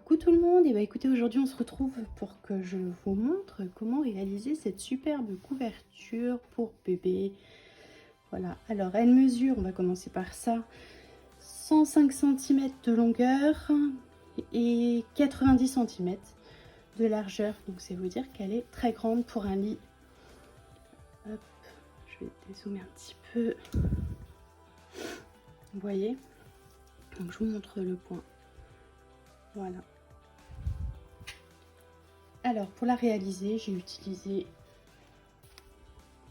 Coucou tout le monde, et écoutez, aujourd'hui on se retrouve pour que je vous montre comment réaliser cette superbe couverture pour bébé. Voilà, alors elle mesure, on va commencer par ça, 105 cm de longueur et 90 cm de largeur, donc c'est vous dire qu'elle est très grande pour un lit. Hop, je vais dézoomer un petit peu, vous voyez, donc je vous montre le point. Voilà. Alors pour la réaliser, j'ai utilisé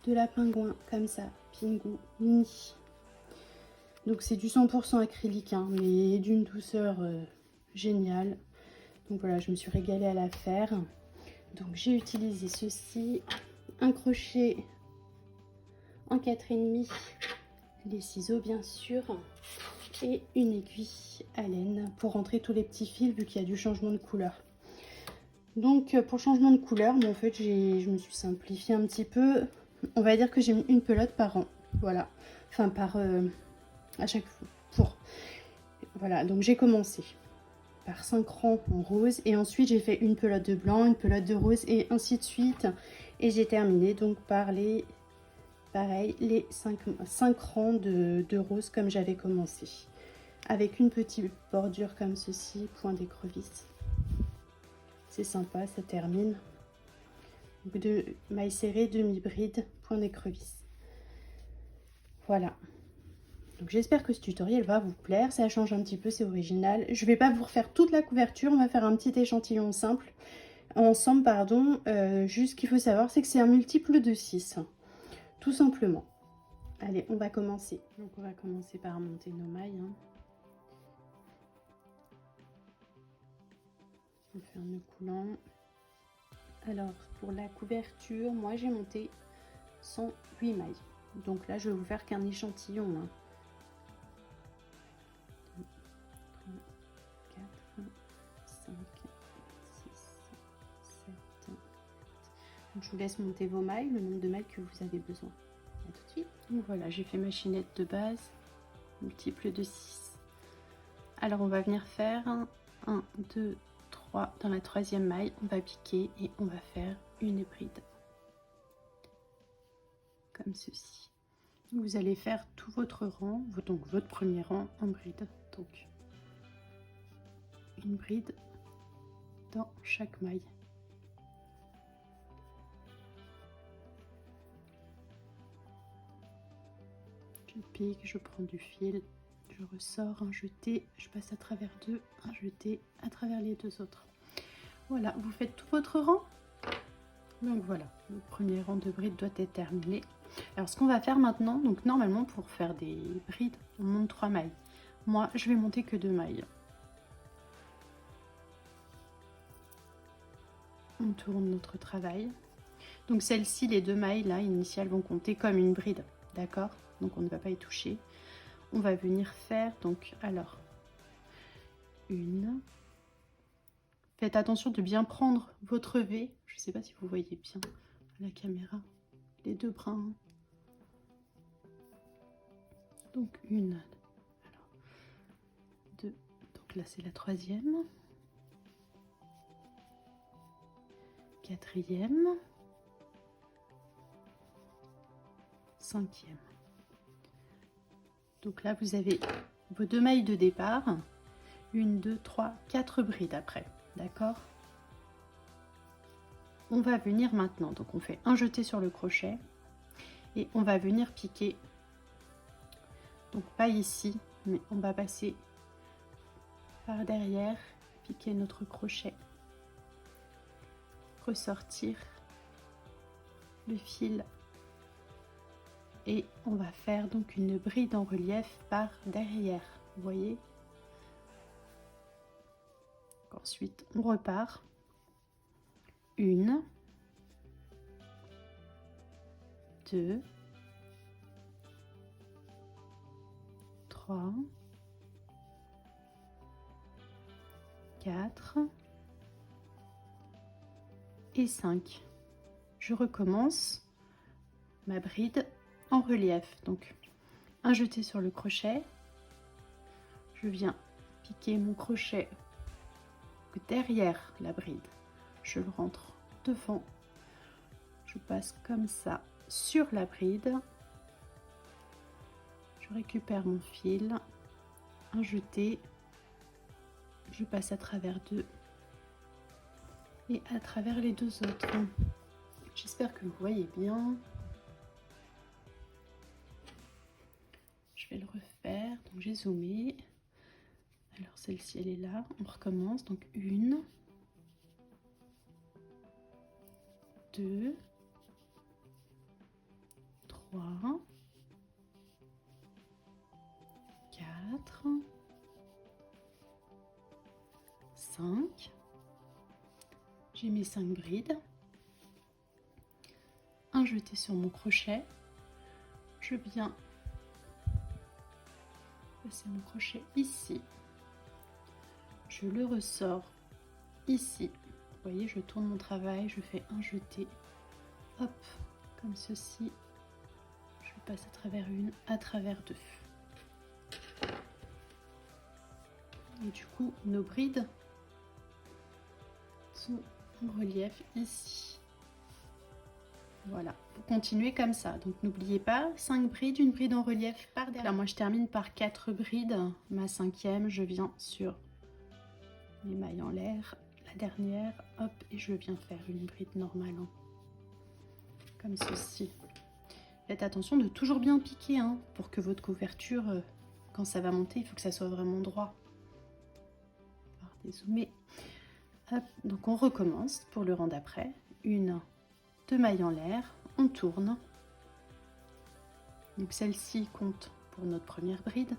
de la pingouin comme ça, Pingu Mini. Donc c'est du 100% acrylique, hein, mais d'une douceur géniale. Donc voilà, je me suis régalée à la faire. Donc j'ai utilisé ceci, un crochet en 4,5, les ciseaux bien sûr, et une aiguille à laine pour rentrer tous les petits fils vu qu'il y a du changement de couleur. Donc pour le changement de couleur, en fait je me suis simplifiée un petit peu. On va dire que j'ai mis une pelote par an, voilà, enfin par à chaque fois pour, voilà. Donc j'ai commencé par 5 rangs en rose et ensuite j'ai fait une pelote de blanc, une pelote de rose et ainsi de suite, et j'ai terminé donc par les pareil les 5 rangs de rose comme j'avais commencé, avec une petite bordure comme ceci, point d'écrevisse. C'est sympa, ça termine. De mailles serrées, demi-bride, point d'écrevisse. Voilà. Donc j'espère que ce tutoriel va vous plaire, ça change un petit peu, c'est original. Je vais pas vous refaire toute la couverture, on va faire un petit échantillon simple, ensemble, pardon. Juste ce qu'il faut savoir, c'est que c'est un multiple de 6, tout simplement. Allez, on va commencer. Donc on va commencer par monter nos mailles, hein. On fait un nœud coulant. Alors pour la couverture, moi j'ai monté 108 mailles. Donc là je vais vous faire qu'un échantillon, hein. 4, 5, 6, 7, 8. Donc je vous laisse monter vos mailles, le nombre de mailles que vous avez besoin. À tout de suite. Donc voilà, j'ai fait ma chaînette de base, multiple de 6. Alors on va venir faire 1, 2, 3. Dans la troisième maille, on va piquer et on va faire une bride. Comme ceci. Vous allez faire tout votre rang, donc votre premier rang en bride. Donc une bride dans chaque maille. Je pique, je prends du fil, je ressors, un jeté, je passe à travers deux, un jeté à travers les deux autres. Voilà, vous faites tout votre rang. Donc voilà, le premier rang de bride doit être terminé. Alors ce qu'on va faire maintenant, donc normalement pour faire des brides, on monte 3 mailles. Moi, je vais monter que 2 mailles. On tourne notre travail. Donc celles-ci, les 2 mailles là initiales vont compter comme une bride, d'accord? Donc on ne va pas y toucher. On va venir faire donc alors une. Faites attention de bien prendre votre V. Je ne sais pas si vous voyez bien à la caméra les 2 brins. Donc une, alors 2. Donc là c'est la troisième, quatrième, cinquième. Donc là vous avez vos 2 mailles de départ, 1, 2, 3, 4 brides après, d'accord? On va venir maintenant, donc on fait un jeté sur le crochet et on va venir piquer, donc pas ici, mais on va passer par derrière, piquer notre crochet, ressortir le fil et on va faire donc une bride en relief par derrière, vous voyez. Ensuite on repart, 1, 2, 3, 4 et 5. Je recommence ma bride en relief, donc un jeté sur le crochet, je viens piquer mon crochet Donc, derrière la bride, je le rentre devant, je passe comme ça sur la bride, je récupère mon fil, un jeté, je passe à travers deux et à travers les deux autres. J'espère que vous voyez bien. Je vais le refaire. Donc j'ai zoomé. Alors celle-ci elle est là. On recommence. Donc 1, 2, 3, 4, 5. J'ai mes 5 brides. Un jeté sur mon crochet. Je viens passer mon crochet ici. Je le ressors ici. Vous voyez, je tourne mon travail, je fais un jeté. Hop, comme ceci. Je passe à travers une, à travers deux. Et du coup, nos brides sont en relief ici. Voilà, vous continuez comme ça. Donc n'oubliez pas, 5 brides, une bride en relief par derrière. Là, moi je termine par 4 brides. Ma 5e, je viens sur mes mailles en l'air. La dernière, hop, et je viens faire une bride normale. Hein, comme ceci. Faites attention de toujours bien piquer, hein, pour que votre couverture, quand ça va monter, il faut que ça soit vraiment droit. On va dézoomer. Hop, donc on recommence pour le rang d'après. 1, 2 mailles en l'air, on tourne. Donc celle-ci compte pour notre première bride.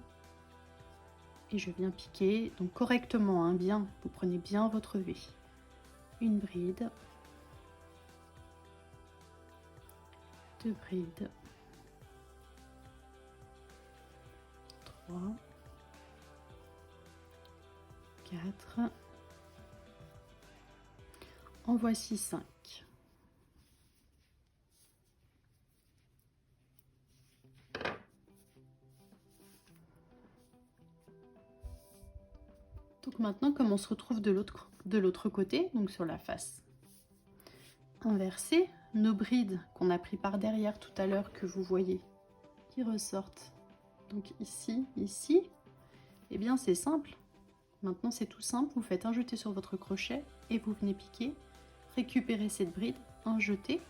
Et je viens piquer, donc correctement, hein, bien, vous prenez bien votre V. Une bride, 2 brides, 3, 4, en voici 5. Donc maintenant, comme on se retrouve de l'autre côté, donc sur la face inversée, nos brides qu'on a pris par derrière tout à l'heure, que vous voyez, qui ressortent donc ici, ici, et bien c'est simple. Maintenant c'est tout simple, vous faites un jeté sur votre crochet et vous venez piquer, récupérer cette bride, un jeté,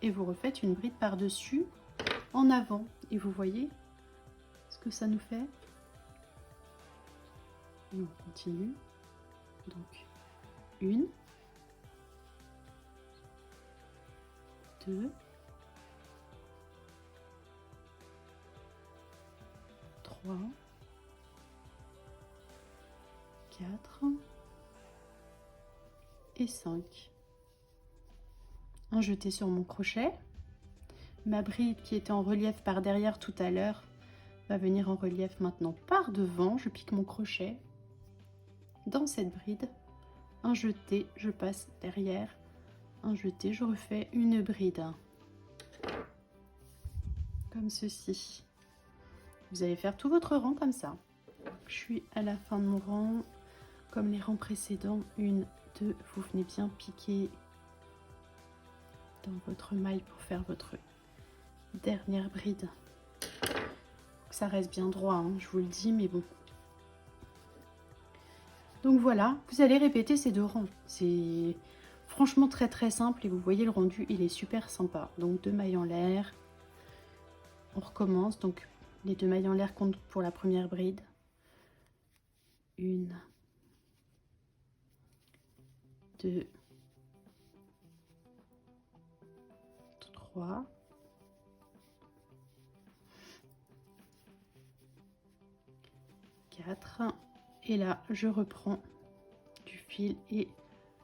et vous refaites une bride par-dessus en avant. Et vous voyez ce que ça nous fait. Et on continue. Donc 1, 2, 3, 4 et 5. Un jeté sur mon crochet. Ma bride qui était en relief par derrière tout à l'heure va venir en relief maintenant par devant. Je pique mon crochet dans cette bride. Un jeté, je passe derrière. Un jeté, je refais une bride. Comme ceci. Vous allez faire tout votre rang comme ça. Je suis à la fin de mon rang. Comme les rangs précédents, 1, 2, vous venez bien piquer dans votre maille pour faire votre dernière bride. Ça reste bien droit, hein, je vous le dis, mais bon. Donc voilà, vous allez répéter ces 2 rangs. C'est franchement très très simple et vous voyez le rendu, il est super sympa. Donc 2 mailles en l'air. On recommence, donc les 2 mailles en l'air comptent pour la première bride. 1, 2, 3, 4, et là je reprends du fil et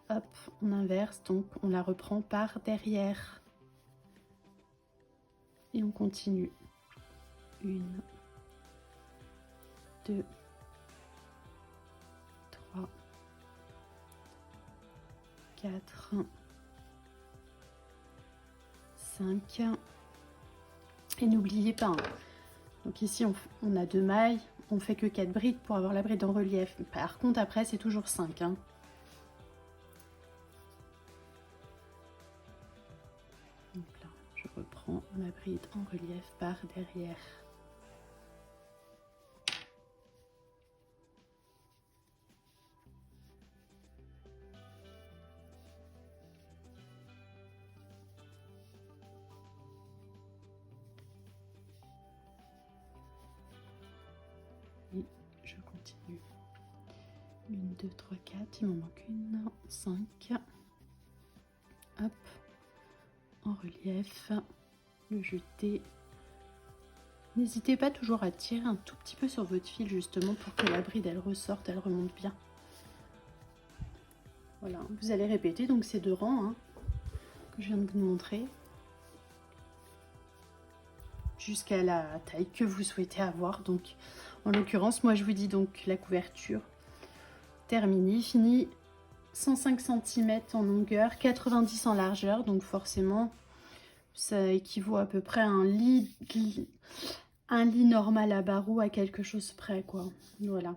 hop, on inverse, donc on la reprend par derrière et on continue. 1, 2, 3, 4, 5, et n'oubliez pas, hein, Donc ici, on a 2 mailles, on fait que 4 brides pour avoir la bride en relief. Par contre, après, c'est toujours 5. Hein. Donc là, je reprends ma bride en relief par derrière. Et je continue. 1, 2, 3, 4, il m'en manque une, 5. Hop, en relief, le jeter. N'hésitez pas toujours à tirer un tout petit peu sur votre fil justement pour que la bride elle ressorte, elle remonte bien. Voilà, vous allez répéter donc ces 2 rangs hein, que je viens de vous montrer jusqu'à la taille que vous souhaitez avoir. Donc en l'occurrence, moi je vous dis donc la couverture terminée, finie 105 cm en longueur, 90 en largeur, donc forcément ça équivaut à peu près à un lit normal à barreaux à quelque chose près quoi. Voilà.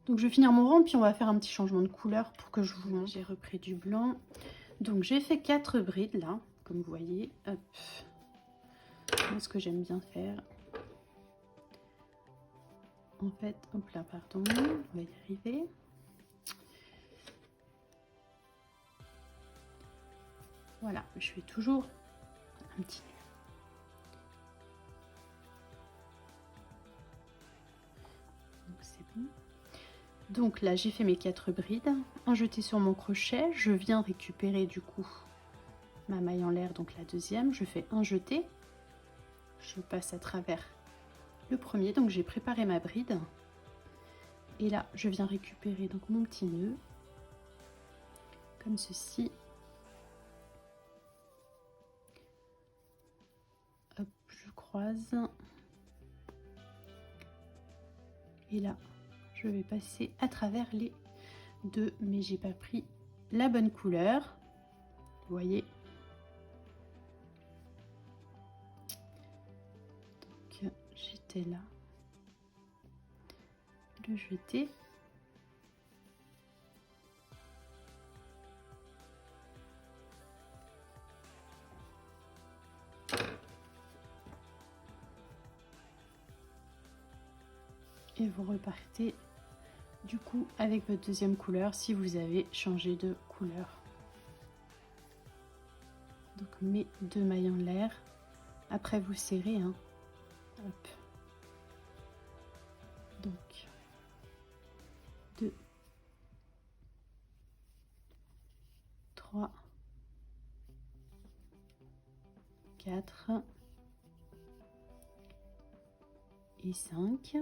Donc je vais finir mon rang puis on va faire un petit changement de couleur pour que je vous montre. J'ai repris du blanc. Donc j'ai fait 4 brides là, comme vous voyez. Hop. C'est ce que j'aime bien faire. En fait, hop là, pardon, on va y arriver. Voilà, je fais toujours un petit nœud. Donc c'est bon. Donc là, j'ai fait mes 4 brides. Un jeté sur mon crochet. Je viens récupérer du coup ma maille en l'air, donc la deuxième. Je fais un jeté. Je passe à travers le premier. Donc j'ai préparé ma bride. Et là, je viens récupérer donc mon petit nœud. Comme ceci. Hop, je croise. Et là, je vais passer à travers les 2, mais j'ai pas pris la bonne couleur. Vous voyez. Donc j'étais là. Le jeter. Et vous repartez du coup avec votre deuxième couleur si vous avez changé de couleur. Donc mes 2 mailles en l'air. Après vous serrez. Hein. Hop. Donc 2, 3, 4 et 5.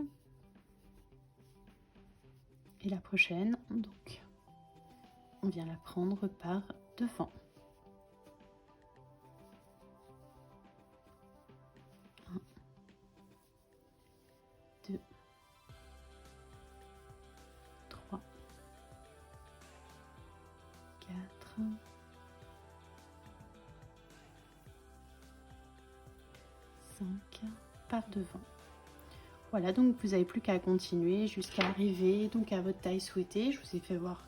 Et la prochaine, donc, on vient la prendre par devant. 1, 2, 3, 4, 5 par devant. Voilà, donc vous n'avez plus qu'à continuer jusqu'à arriver donc à votre taille souhaitée. Je vous ai fait voir.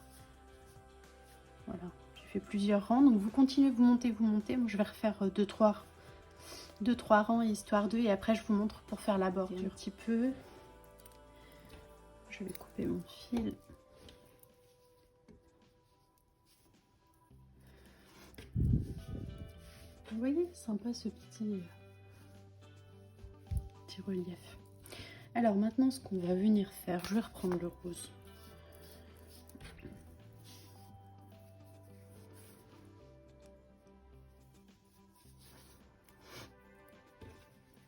Voilà, j'ai fait plusieurs rangs. Donc vous continuez, vous montez, vous montez. Moi, je vais refaire 2-3 rangs histoire de. Et après, je vous montre pour faire la bordure un petit peu. Je vais couper mon fil. Vous voyez, sympa ce petit relief. Alors maintenant, ce qu'on va venir faire, je vais reprendre le rose.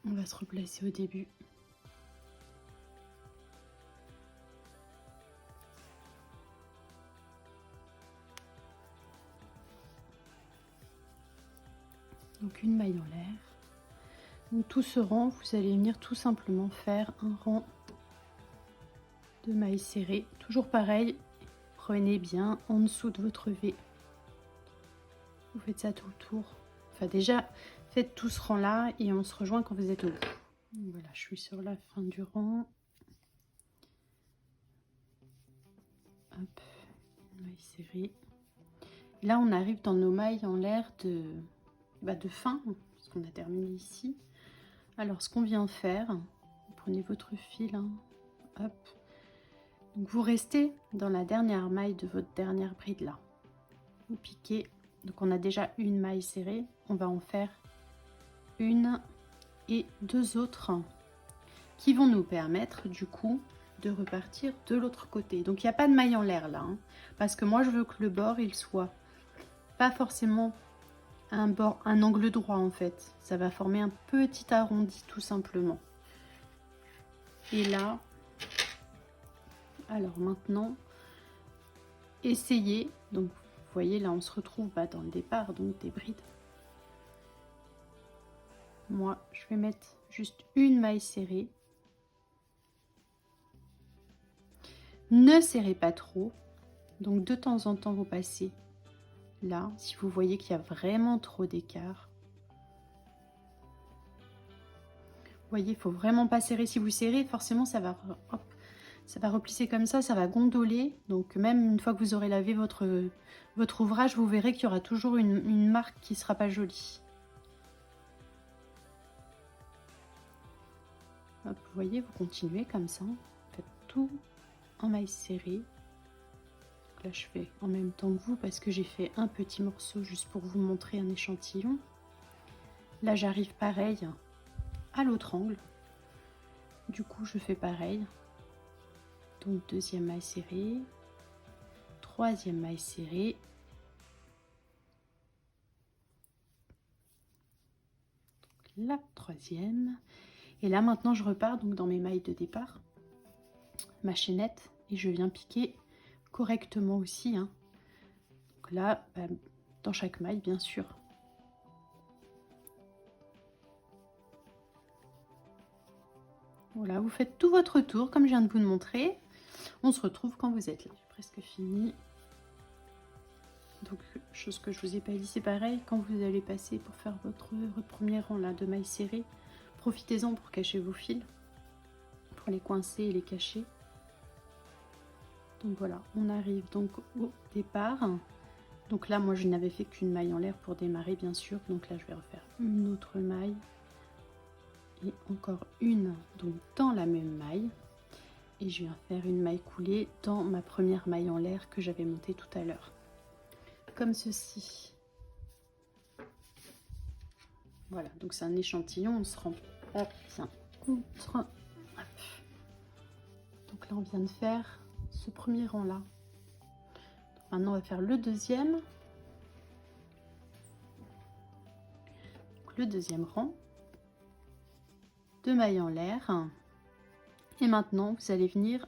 On va se replacer au début. Donc une maille en l'air. Donc tout ce rang, vous allez venir tout simplement faire un rang de mailles serrées. Toujours pareil, prenez bien en dessous de votre V. Vous faites ça tout le tour. Enfin déjà, faites tout ce rang là et on se rejoint quand vous êtes au bout. Voilà, je suis sur la fin du rang. Hop, maille serrée. Là, on arrive dans nos mailles en l'air de fin, parce qu'on a terminé ici. Alors, ce qu'on vient faire, vous prenez votre fil, hein, hop. Donc, vous restez dans la dernière maille de votre dernière bride là. Vous piquez. Donc, on a déjà une maille serrée. On va en faire une et deux autres qui vont nous permettre du coup de repartir de l'autre côté. Donc, il n'y a pas de maille en l'air là, hein, parce que moi, je veux que le bord, il soit pas forcément un angle droit en fait. Ça va former un petit arrondi tout simplement. Et là, alors maintenant, essayez. Donc, vous voyez, là, on se retrouve dans le départ, donc des brides. Moi, je vais mettre juste une maille serrée. Ne serrez pas trop. Donc, de temps en temps, vous passez là, si vous voyez qu'il y a vraiment trop d'écart. Vous voyez, il faut vraiment pas serrer. Si vous serrez, forcément, ça va, hop, ça va replisser comme ça va gondoler. Donc, même une fois que vous aurez lavé votre ouvrage, vous verrez qu'il y aura toujours une marque qui sera pas jolie. Hop, vous voyez, vous continuez comme ça. Faites tout en maille serrée. Là, je fais en même temps que vous parce que j'ai fait un petit morceau juste pour vous montrer un échantillon. Là, j'arrive pareil à l'autre angle. Du coup, je fais pareil. Donc, deuxième maille serrée, troisième maille serrée. La troisième. Et là, maintenant, je repars donc dans mes mailles de départ, ma chaînette, et je viens piquer correctement aussi, hein. Donc là, dans chaque maille, bien sûr. Voilà, vous faites tout votre tour, comme je viens de vous le montrer. On se retrouve quand vous êtes là. J'ai presque fini. Donc, chose que je vous ai pas dit, c'est pareil. Quand vous allez passer pour faire votre premier rang là, de mailles serrées, profitez-en pour cacher vos fils, pour les coincer et les cacher. Donc voilà, on arrive donc au départ. Donc là, moi, je n'avais fait qu'une maille en l'air pour démarrer, bien sûr. Donc là, je vais refaire une autre maille. Et encore une, donc dans la même maille. Et je viens faire une maille coulée dans ma première maille en l'air que j'avais montée tout à l'heure. Comme ceci. Voilà, donc c'est un échantillon, on se rend pas bien compte. Hop. Donc là, on vient de faire ce premier rang-là. Maintenant, on va faire le deuxième. Donc, le deuxième rang de mailles en l'air. Et maintenant, vous allez venir,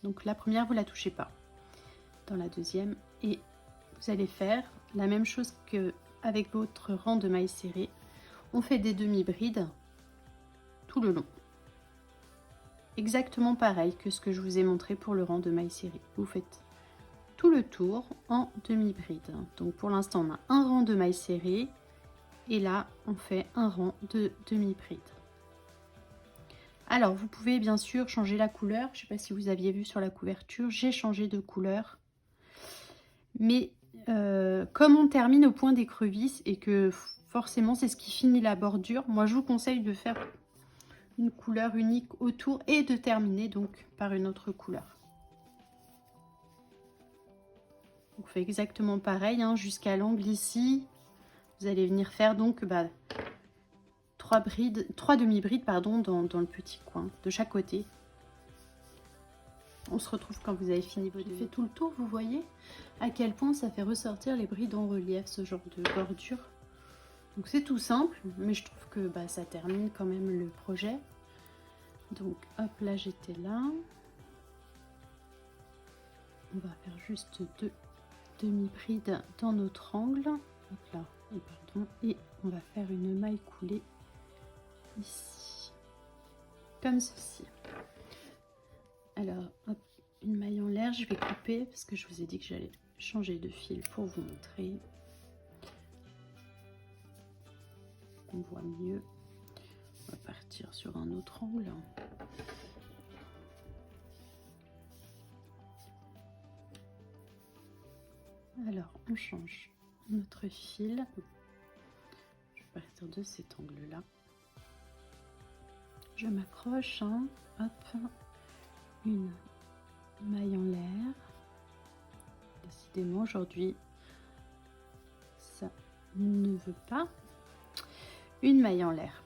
donc la première, vous la touchez pas. Dans la deuxième, et vous allez faire la même chose qu'avec votre rang de mailles serrées. On fait des demi-brides tout le long. Exactement pareil que ce que je vous ai montré pour le rang de mailles serrées. Vous faites tout le tour en demi-bride. Donc pour l'instant, on a un rang de mailles serrées et là, on fait un rang de demi-bride. Alors, vous pouvez bien sûr changer la couleur. Je ne sais pas si vous aviez vu sur la couverture, j'ai changé de couleur. Mais comme on termine au point d'écrevisse et que forcément c'est ce qui finit la bordure, moi je vous conseille de faire une couleur unique autour et de terminer donc par une autre couleur. On fait exactement pareil, hein, jusqu'à l'angle ici. Vous allez venir faire donc trois demi-brides pardon, dans le petit coin de chaque côté. On se retrouve quand vous avez fini votre fait tout le tour. Vous voyez à quel point ça fait ressortir les brides en relief, ce genre de bordure. Donc c'est tout simple, mais je trouve que ça termine quand même le projet. Donc hop, là j'étais là. On va faire juste deux demi-brides dans notre angle. Hop là, pardon. Et on va faire une maille coulée ici, comme ceci. Alors, hop, une maille en l'air, je vais couper parce que je vous ai dit que j'allais changer de fil pour vous montrer. On voit mieux. va partir sur un autre angle. Alors, on change notre fil. Je vais partir de cet angle-là. Je m'accroche, hein. Hop, une maille en l'air. Décidément, aujourd'hui, ça ne veut pas. Une maille en l'air.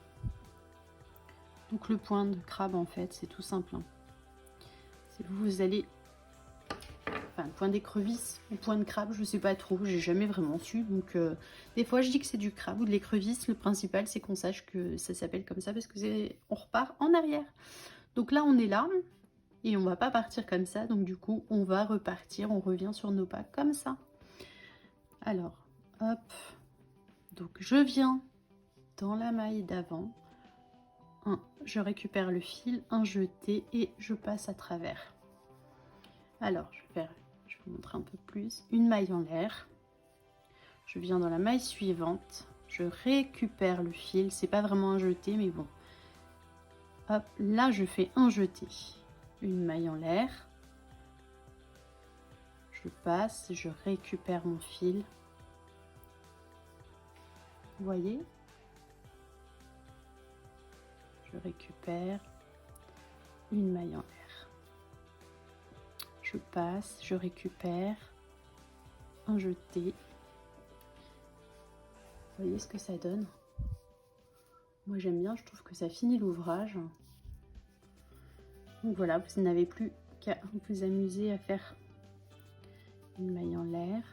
Donc, le point de crabe, en fait, c'est tout simple, hein. Vous allez... Enfin, point d'écrevisse ou point de crabe, je sais pas trop, j'ai jamais vraiment su. Donc, des fois, je dis que c'est du crabe ou de l'écrevisse. Le principal, c'est qu'on sache que ça s'appelle comme ça parce que on repart en arrière. Donc là, on est là et on va pas partir comme ça. Donc, du coup, on va repartir. On revient sur nos pas comme ça. Alors, hop. Donc, je viens dans la maille d'avant. Je récupère le fil, un jeté et je passe à travers. Alors, je vais vous montrer un peu plus. Une maille en l'air. Je viens dans la maille suivante. Je récupère le fil. C'est pas vraiment un jeté, mais bon. Hop, là, je fais un jeté. Une maille en l'air. Je passe, je récupère mon fil. Vous voyez? Je récupère une maille en l'air. Je passe, je récupère un jeté. Vous voyez ce que ça donne? Moi j'aime bien, je trouve que ça finit l'ouvrage. Donc voilà, vous n'avez plus qu'à vous amuser à faire une maille en l'air.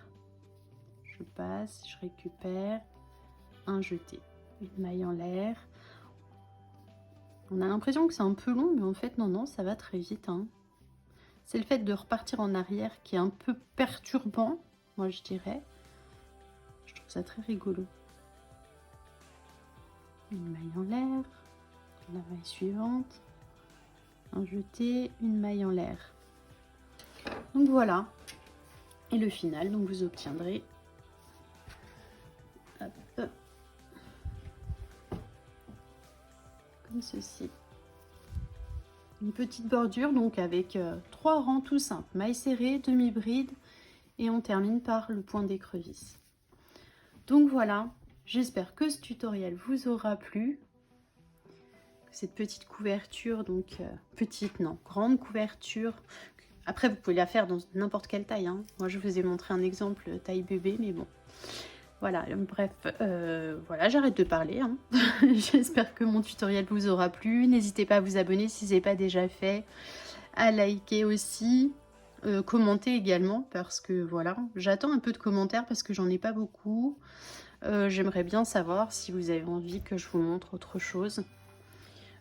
Je passe, je récupère un jeté. Une maille en l'air. On a l'impression que c'est un peu long, mais en fait non, ça va très vite, hein. C'est le fait de repartir en arrière qui est un peu perturbant, moi je dirais. Je trouve ça très rigolo. Une maille en l'air, la maille suivante, un jeté, une maille en l'air. Donc voilà. Et le final, donc vous obtiendrez hop, comme ceci. Une petite bordure donc avec 3 rangs tout simples, maille serrée, demi-bride et on termine par le point d'écrevisse. Donc voilà, j'espère que ce tutoriel vous aura plu. Cette petite couverture, donc grande couverture. Après vous pouvez la faire dans n'importe quelle taille, hein. Moi je vous ai montré un exemple taille bébé, mais bon. Voilà, bref, voilà, j'arrête de parler, hein. J'espère que mon tutoriel vous aura plu. N'hésitez pas à vous abonner si ce n'est pas déjà fait, à liker aussi, commenter également, parce que voilà, j'attends un peu de commentaires parce que j'en ai pas beaucoup. J'aimerais bien savoir si vous avez envie que je vous montre autre chose.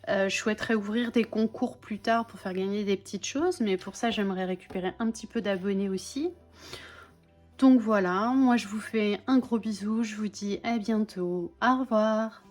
Je souhaiterais ouvrir des concours plus tard pour faire gagner des petites choses, mais pour ça, j'aimerais récupérer un petit peu d'abonnés aussi. Donc voilà, moi je vous fais un gros bisou, je vous dis à bientôt, au revoir.